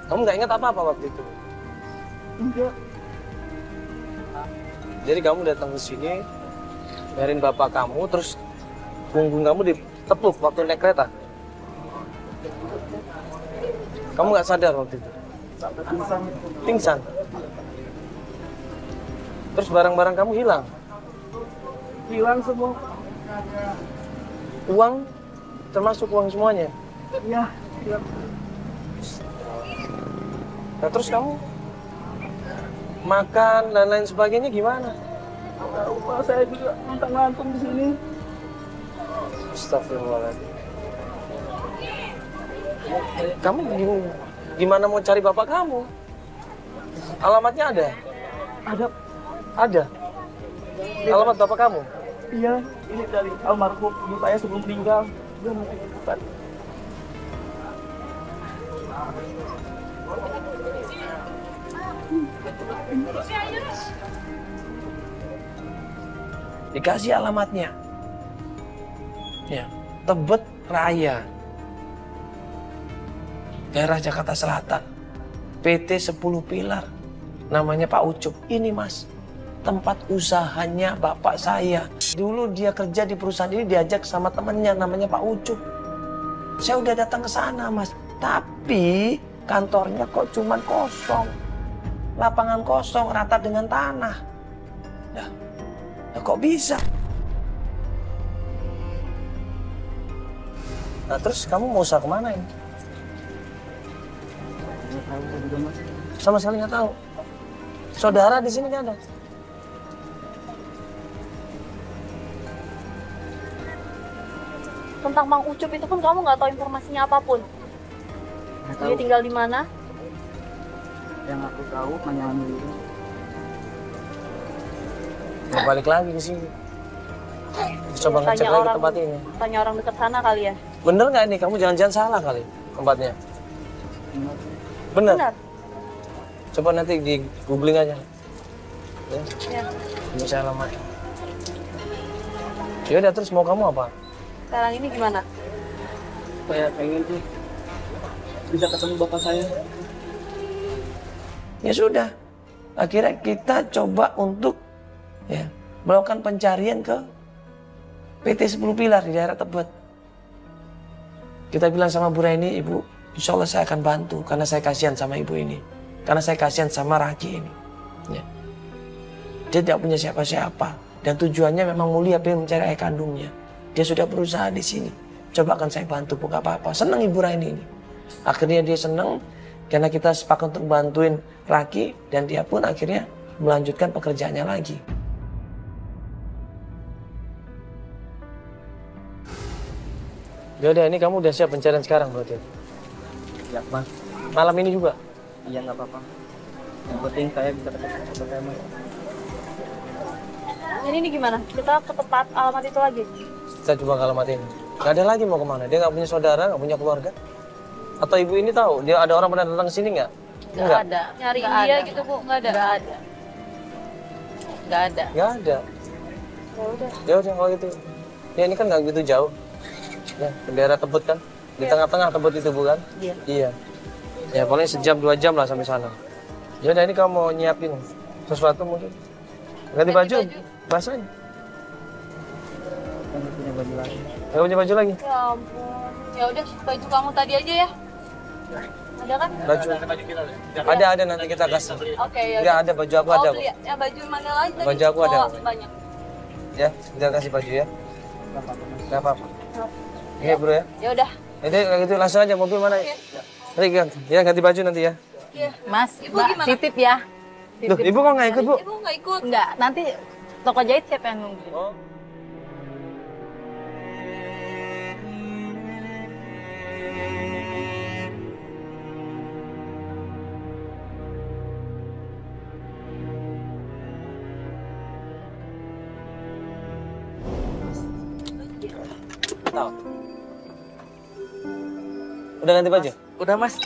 Kamu nggak ingat apa-apa waktu itu? Enggak. Jadi kamu datang ke sini, nyariin bapak kamu, terus punggung kamu ditepuk waktu naik kereta. Kamu nggak sadar waktu itu? Sampai pingsan. Pingsan. Terus barang-barang kamu hilang. Hilang semua. Uang, termasuk uang semuanya. Iya, hilang. Nah terus kamu makan dan lain sebagainya gimana? Lupa saya juga ngantung di sini. Astagfirullahaladzim. Kamu gimana mau cari bapak kamu? Alamatnya ada? Ada. Ada? Alamat bapak kamu? Iya, ini dari almarhum ibu saya sebelum meninggal. Dia mau bukan. Dikasih alamatnya. Ya, Tebet Raya. Daerah Jakarta Selatan. PT 10 Pilar. Namanya Pak Ucup. Ini Mas, tempat usahanya bapak saya. Dulu dia kerja di perusahaan ini diajak sama temennya namanya Pak Ucup. Saya udah datang ke sana Mas. Tapi kantornya kok cuman kosong. Lapangan kosong rata dengan tanah. Nah, kok bisa? Nah terus kamu mau usaha kemana ini? Sama sekali nggak tahu. Saudara di sini nggak ada. Tentang Mang Ucup itu pun kamu nggak tahu informasinya apapun. Dia tinggal di mana? Yang aku tahu hanya dulu. Mau balik lagi ke sini. Coba ngecek lagi tempat ini. Tanya orang dekat sana kali ya. Bener nggak ini? Kamu jangan-jangan salah kali tempatnya. Bener. Coba nanti di googling aja. Ya. Ini saya alamat. Yaudah terus mau kamu apa? Sekarang ini gimana? Saya pengen tuh bisa ketemu bapak saya. Ya sudah. Akhirnya kita coba untuk melakukan pencarian ke PT 10 Pilar di daerah Tebet. Kita bilang sama Bu Raini, Ibu, insya Allah saya akan bantu karena saya kasihan sama ibu ini. Karena saya kasihan sama Raki ini. Ya. Dia tidak punya siapa-siapa. Dan tujuannya memang mulia, pengen mencari ayah kandungnya. Dia sudah berusaha di sini. Coba akan saya bantu, bukan apa-apa. Senang Ibu Raini ini. Akhirnya dia senang karena kita sepakat untuk bantuin Raki. Dan dia pun akhirnya melanjutkan pekerjaannya lagi. Yaudah, ini kamu udah siap pencarian sekarang berarti? Ya, Mas. Malam ini juga? Iya, nggak apa-apa. Yang penting saya bisa ketemu bapak saya, Mas. Jadi ini gimana? Kita ke tempat alamat itu lagi? Kita coba ke alamat ini. Gak ada lagi mau kemana? Dia nggak punya saudara, nggak punya keluarga? Atau ibu ini tahu? Dia ada orang pernah datang ke sini nggak? Nggak ada. Nyari dia gitu Bu, nggak ada? Nggak ada. Nggak ada. Nggak ada. Ya udah. Ya udah kalau gitu. Ya ini kan nggak gitu jauh. Ya, ke daerah Tebet kan? Di tengah-tengah Tebet itu bukan? Iya. Iya. Ya paling sejam 2 jam lah sampai sana. Ya udah ini kamu mau nyiapin sesuatu mungkin? Ganti baju? Basah aja. Saya punya baju lagi. Nggak punya baju lagi? Ya ampun. Ya udah, baju kamu tadi aja ya. Ada kan? Baju. Ada nanti kita kasih. Oke, ya. Nggak ada baju aku ada. Beli ya baju mana lagi tadi? Baju aku ada. Banyak. Ya, kita kasih baju ya. Nggak apa-apa. Iya bro ya. Ya udah. Jadi kayak gitu langsung aja mobil mana? Nanti ganti baju nanti ya. Iya. Mas, Ibu Mbak, gimana? titip ya. Loh, ibu kok nggak ikut bu? Ibu nggak ikut. Enggak, nanti toko jahit siapa yang nunggu? Oh. Tahu. Udah ganti baju? Udah, Mas.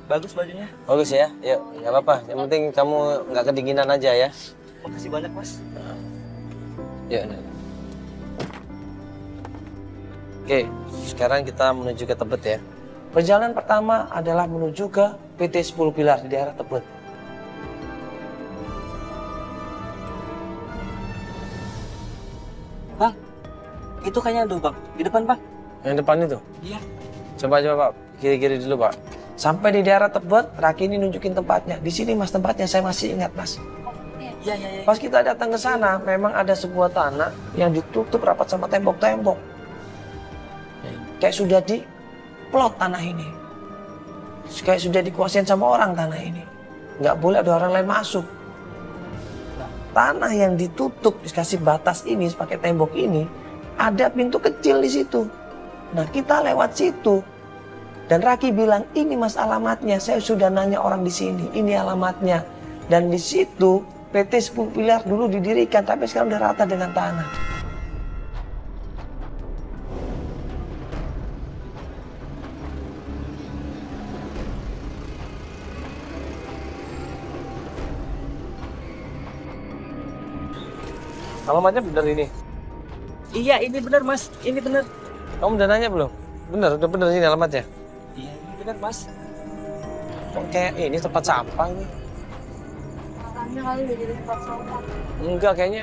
Bagus bajunya. Bagus ya, yuk, nggak apa-apa. Yang penting kamu nggak kedinginan aja ya. Makasih banyak, Mas. Yuk. Oke, sekarang kita menuju ke Tebet ya. Perjalanan pertama adalah menuju ke PT 10 Pilar di daerah Tebet. Bang, itu kayaknya tuh bang, di depan bang. Yang depan itu? Iya. Coba Pak, kiri-kiri dulu Pak. Sampai di daerah Tebet, Raki ini nunjukin tempatnya. Di sini Mas tempatnya, saya masih ingat Mas. Iya, iya, iya. Pas kita datang ke sana, memang ada sebuah tanah yang ditutup rapat sama tembok-tembok. Kayak sudah diplot tanah ini. Kayak sudah dikuasain sama orang tanah ini. Nggak boleh ada orang lain masuk. Nah, tanah yang ditutup, dikasih batas ini, pakai tembok ini, ada pintu kecil di situ. Nah, kita lewat situ. Dan Raki bilang, ini Mas alamatnya. Saya sudah nanya orang di sini, ini alamatnya. Dan di situ PT 10 Pilar dulu didirikan, tapi sekarang udah rata dengan tanah. Alamatnya benar ini? Iya, ini benar mas, ini benar. Kamu udah nanya belum? Benar, udah benar ini alamatnya? Iya, ini benar mas. Kok kayak ini tempat sampah ini? Makanya kali udah jadi tempat sampah. Enggak, kayaknya.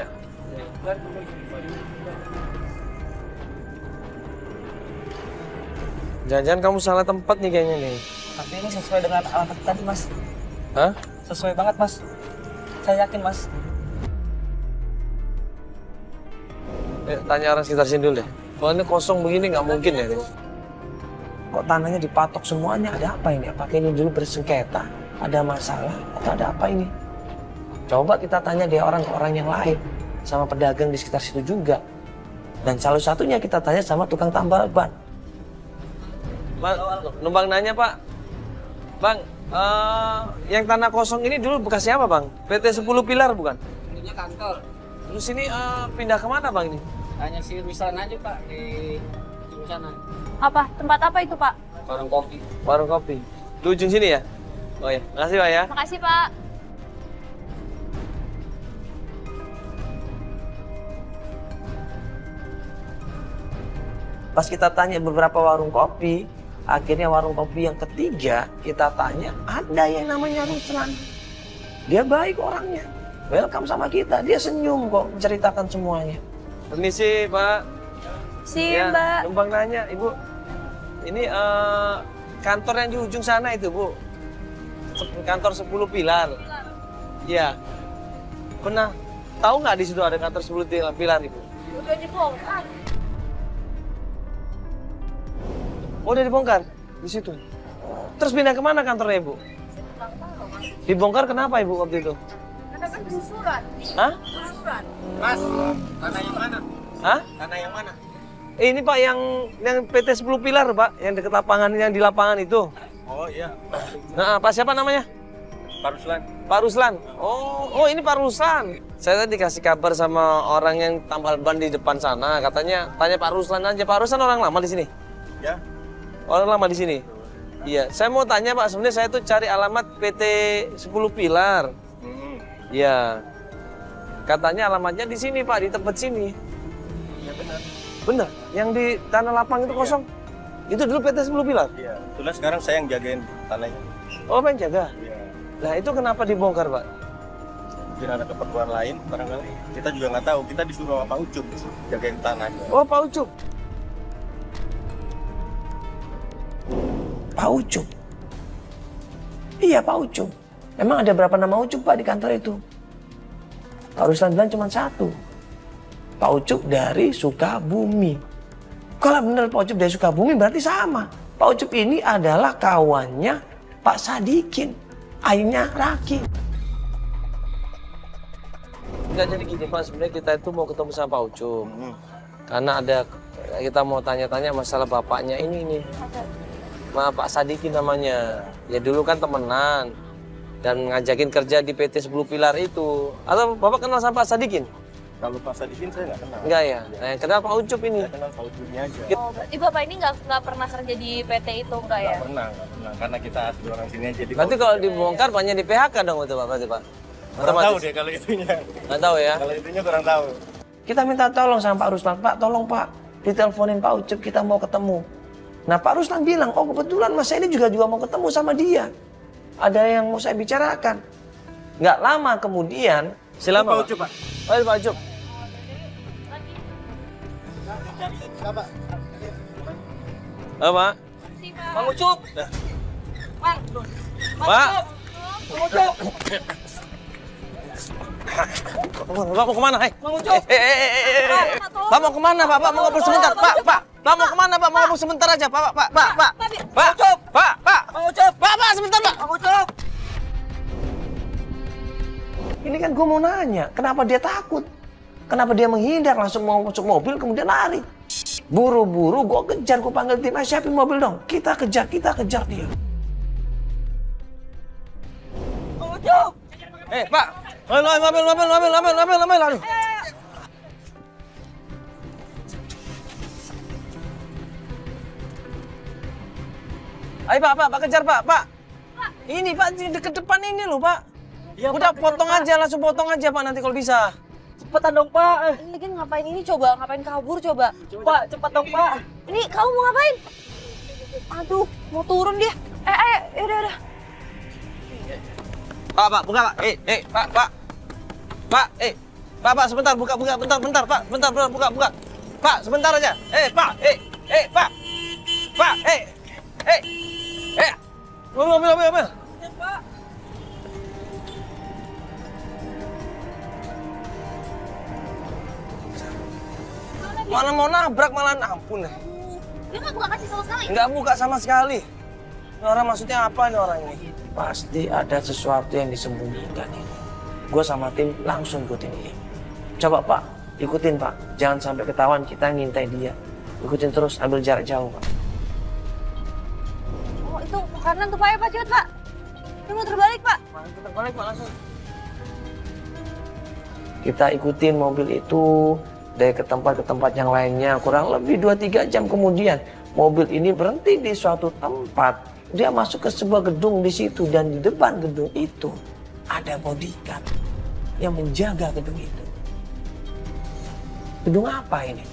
Jangan-jangan kamu salah tempat nih kayaknya nih. Tapi ini sesuai dengan alamat tadi mas. Hah? Sesuai banget mas. Saya yakin mas. Tanya orang sekitar sini dulu deh. Kalau ini kosong begini nggak mungkin ya. Kok tanahnya dipatok semuanya? Ada apa ini? Apakah ini dulu bersengketa? Ada masalah? Atau ada apa ini? Coba kita tanya dia orang ke orang yang lain. Sama pedagang di sekitar situ juga. Dan salah satunya kita tanya sama tukang tambal ban. Bang, numpang nanya Pak. Bang, yang tanah kosong ini dulu bekas siapa Bang? PT 10 Pilar bukan? Ini kantor. Terus ini pindah kemana Bang ini? Hanya si Ruslan aja Pak di ujung sana. Apa? Tempat apa itu, Pak? Warung kopi. Warung kopi. Di ujung sini ya? Oh ya, makasih Pak ya. Makasih, Pak. Pas kita tanya beberapa warung kopi, akhirnya warung kopi yang ketiga kita tanya ada yang namanya Ruslan. Dia baik orangnya, welcome sama kita, dia senyum kok menceritakan semuanya. Permisi Pak. Si Ya, Mbak. numpang nanya Ibu, ini kantor yang di ujung sana itu Bu, kantor 10 Pilar. Iya. Pernah tahu nggak di situ ada kantor 10 Pilar Ibu? Udah dibongkar. Oh, udah dibongkar di situ. Terus pindah kemana kantornya Ibu? Dibongkar kenapa Ibu waktu itu? Karena kan surat. Hah? Surat. Mas, tanah yang mana? Hah? Tanah yang mana? Ini Pak yang PT 10 Pilar Pak, yang dekat lapangan, yang di lapangan itu. Oh iya, Nah, Pak siapa namanya? Pak Ruslan. Pak Ruslan. Oh ini Pak Ruslan. Saya tadi dikasih kabar sama orang yang tambal ban di depan sana, katanya tanya Pak Ruslan aja. Pak Ruslan orang lama di sini? Ya. Orang lama di sini? Iya, saya mau tanya Pak, sebenarnya saya tuh cari alamat PT 10 Pilar. Iya. Katanya alamatnya di sini Pak, di tempat sini. Ya benar. Benar, yang di tanah lapang itu kosong. Itu dulu PT 10 Pilar? Iya. Kebetulan sekarang saya yang jagain tanahnya. Oh, pengen jaga? Iya. Nah, itu kenapa dibongkar Pak? Mungkin ada keperluan lain, barangkali. Kita juga nggak tahu. Kita disuruh sama Pak Ucup jagain tanahnya. Oh, Pak Ucup. Pak Ucup? Iya, Pak Ucup. Emang ada berapa nama Ucup Pak di kantor itu? Pak Ruslan bilang cuma satu. Pak Ucup dari Sukabumi. Kalau benar Pak Ucup dari Sukabumi berarti sama. Pak Ucup ini adalah kawannya Pak Sadikin, ayahnya Raki. Enggak, jadi gini Pak, sebenarnya kita itu mau ketemu sama Pak Ucup. Karena kita mau tanya-tanya masalah bapaknya ini nih. Pak Sadikin namanya. Ya dulu kan temenan. Dan ngajakin kerja di PT 10 Pilar itu. Atau Bapak kenal sama Pak Sadikin? Kalau Pak Sadikin saya nggak kenal. Enggak ya? Nah, yang kenal Pak Ucup ini. Saya kenal Pak Ucupnya aja. Oh, berarti Bapak ini nggak pernah kerja di PT itu, enggak ya? Nggak pernah. Karena kita asli orang sini aja. Berarti kalau dibongkar banyak di PHK dong itu Pak, berarti Pak? Kurang tahu deh kalau itunya. Nggak tahu ya? Kalau itunya kurang tahu. Kita minta tolong sama Pak Ruslan. Pak, tolong Pak, diteleponin Pak Ucup, kita mau ketemu. Nah Pak Ruslan bilang, oh kebetulan Mas saya ini juga mau ketemu sama dia. ada yang mau saya bicarakan. Nggak lama kemudian, silakan Pak Ucup, Pak. Ayo Pak Ucup. Halo Pak. Bang Ucup. Pak. Pak mau kemana? Hai. Bang Ucup. Pak mau kemana Pak? Pak mau ngobrol sebentar. Pak mau kemana Pak? Mau ngobrol sebentar aja Pak. Pak Ucup. Pak. Bang Ucup. Pak sebentar Pak. Bang Ucup. Ini kan gue mau nanya, kenapa dia takut? Kenapa dia menghindar, langsung mau masuk mobil, kemudian lari? Buru-buru gue kejar, gue panggil tim, siapin mobil dong. Kita kejar dia. Bang Ucup. Pak, mobil, aduh. Ayo Pak kejar Pak. Ini Pak, di dekat depan ini loh Pak. Ya, udah Pak, potong aja, langsung potong aja Pak nanti kalau bisa. Cepetan dong, Pak. Ini kan ngapain ini coba? Ngapain kabur coba? Pak, cepat dong, Pak. Ini kamu mau ngapain? Aduh, mau turun dia. Udah. Pak, buka Pak. Pak, sebentar, buka, bentar, Pak. Bentar, buka. Pak, sebentar aja. Pak. Mobil. Malah mau nabrak, malah ampun deh. Dia nggak buka kasih sama sekali? Nggak buka sama sekali. Ini orang maksudnya apa nih orang ini? Pasti ada sesuatu yang disembunyikan ini. Gue sama tim langsung ikutin dia. Coba Pak, ikutin Pak. Jangan sampai ketahuan kita ngintai dia. Ikutin terus, ambil jarak jauh Pak. Oh itu kanan tuh Pak ya Pak, cepet Pak. Dia mau terbalik Pak. Terbalik Pak langsung. Kita ikutin mobil itu dari ke tempat yang lainnya. Kurang lebih 2-3 jam kemudian mobil ini berhenti di suatu tempat. Dia masuk ke sebuah gedung di situ dan di depan gedung itu ada bodyguard yang menjaga gedung itu. Gedung apa ini?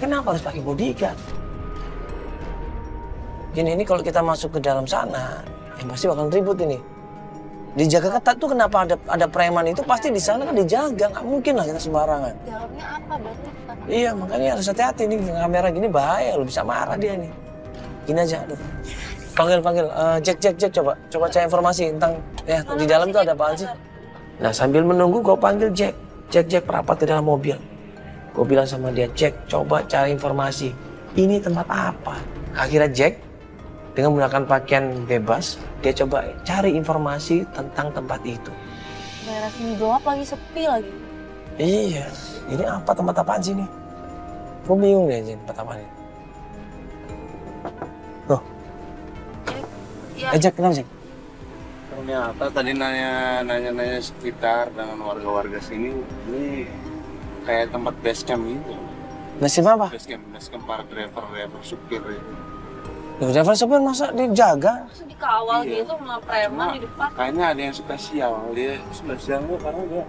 Kenapa harus pakai bodyguard? Gini, ini kalau kita masuk ke dalam sana, pasti bakal ribut ini. Dijaga ketat tuh kenapa ada preman itu pasti di sana kan dijaga, nggak mungkin lah kita sembarangan. Dalamnya apa berarti? Iya, makanya harus hati-hati nih, kamera gini bahaya, lo bisa marah dia nih. Gini aja, aduh. Panggil, Jack, coba cari informasi tentang ya di dalam tuh ada apaan sih? Nah sambil menunggu gue panggil Jack, rapat ke dalam mobil. Gue bilang sama dia, Jack, coba cari informasi. Ini tempat apa? Akhirnya Jack dengan menggunakan pakaian bebas, dia coba cari informasi tentang tempat itu. Daerah sini gelap lagi, sepi lagi. Iya, ini apa tempat apaan sih ini? Gue bingung deh, tempat apa ini. Loh. Jack, kenapa Jack? Ternyata tadi nanya sekitar dengan warga-warga sini, ini kayak tempat base camp gitu. Base camp apa? Base camp para driver supir itu. Driver supir masa dijaga? Masa dikawal gitu sama preman di depan? Kayaknya ada yang spesial. Dia spesial karena dia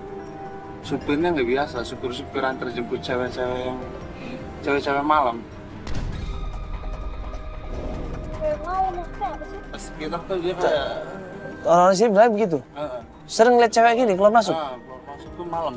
supirnya nggak biasa. Supir antar jemput cewek-cewek malam. Malam maksudnya apa sih? Kita tuh dia kayak Orang sini bilang begitu. Sering lihat cewek gini keluar masuk. masuk tuh malam.